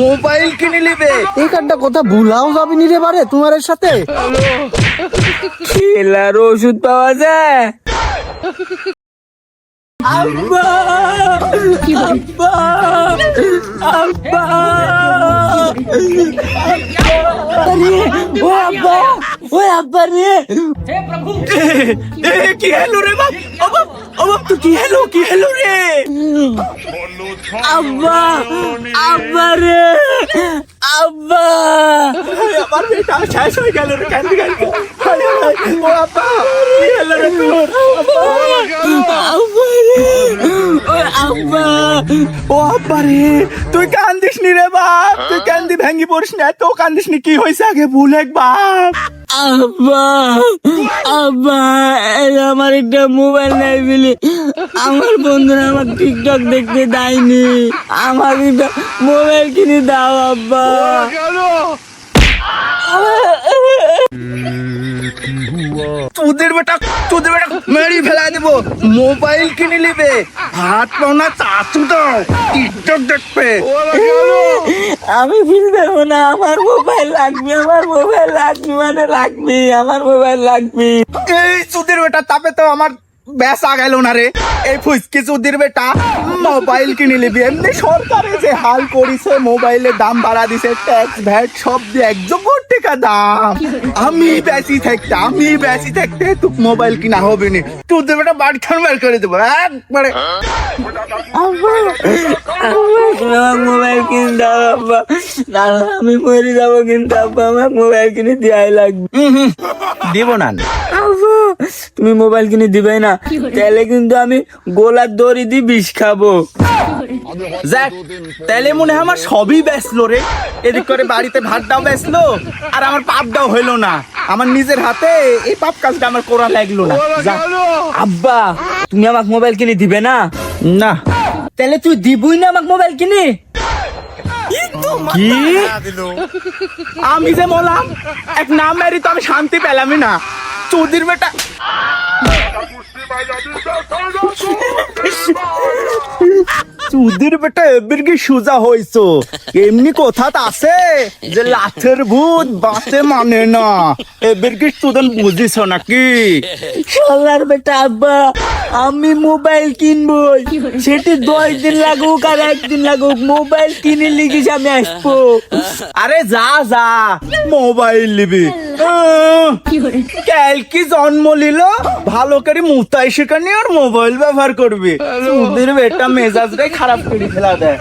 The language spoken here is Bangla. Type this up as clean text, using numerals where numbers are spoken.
মোবাইল কিনে নিবে। এই কার্ডটা কথা ভুলাও যাবি নি রে বারে তোমার সাথে। খেলার ওষুধ পাওয়া যায়? আব্বা আব্বা আব্বা ও আব্বা রে কি হলো রে বাপ? ও বাপ তো কি হলো রে? আব্বা রে আব্বা আমার বেটা শেষ হয়ে গেল রে, কান্দি কান্দি। ও আব্বা কি হলো রে তোর? ও আব্বা রে, তুই কান্দিস নি রে বাপ, তুই কান্দি ভেঙ্গি পড়িস না, তো কান্দিস নি। কি হয়েছে আগে ভুল এক বাপ। আব্বা আমার একটা মোবাইল নাই বলে আমার বন্ধুরা আমার টিকটক দেখতে দেয়নি, আমার একটা মোবাইল কিনে দাও আব্বা। তোদের বেটা মেরি ফেলা দেবো। মোবাইল কিনে নিবে, হাত পাও না চাচু দাও, টিকটক দেখবে। আমি ফিল দেবো না, আমার মোবাইল লাগবে, আমার মোবাইল লাগবে। এই চুদির বেটা তাপে তো আমার বেচা গেল না রে। এই ফুসকি চুদির বেটা মোবাইল কিনে নিবি। এমনি সরকারে যে হাল করিছে, মোবাইলের দাম বাড়া দিছে, ট্যাক্স ভ্যাট সব দিয়ে 1 টাকা দাম। আমি বেশি থাকতে তুই মোবাইল কিনা হবে না। চুদির বেটা বাড়ি খান বের করে দেবো একবারে। আমার মোবাইল কিনে দাও আব্বা, নাহলে আমি মরে যাবো। কিন্তু আব্বা আমার মোবাইল কিনে দেওয়াই লাগবে। দিব না। আব্বা তুমি মোবাইল কিনে দিবে না, তাহলে কিন্তু আমি গোলার দড়ি দিয়ে বিষ খাবো। যাক তাহলে মনে হয় আমার সবই বেচলো রে। এদিক করে বাড়িতে ভাতটাও বেচলো, আর আমার পাপটাও হইলো না। আমার নিজের হাতে এই পাপ কাজটা আমার করা লাগলো না। যাক। আব্বা তুমি আমাকে মোবাইল কিনে দিবে না? না তাহলে তুই দিবই না আমাকে মোবাইল কিনে? কি আমি যে বললাম এক নাম মেরি তো আমি শান্তি পেলামই না। চৌধুরীর বেটা চুদির বেটা এবার কি সোজা হইছো? এমনি কথা আছে যে লাথের ভূত বাতে মানে না। এবার কি তুদন বুঝিস নাকি? শালার বেটা আব্বা আমি মোবাইল কিনবই, সেটি 10 দিন লাগুক আর 1 দিন লাগুক, মোবাইল কিনে লিখিস আমি আসবো। আরে যা মোবাইল নিবি। কাল কি জন্ম নিল, ভালো করে মুতাই শেখানি আর মোবাইল ব্যবহার করবি। চুদির বেটা মেজাজটাই খারাপ করে ফেলা দেয়।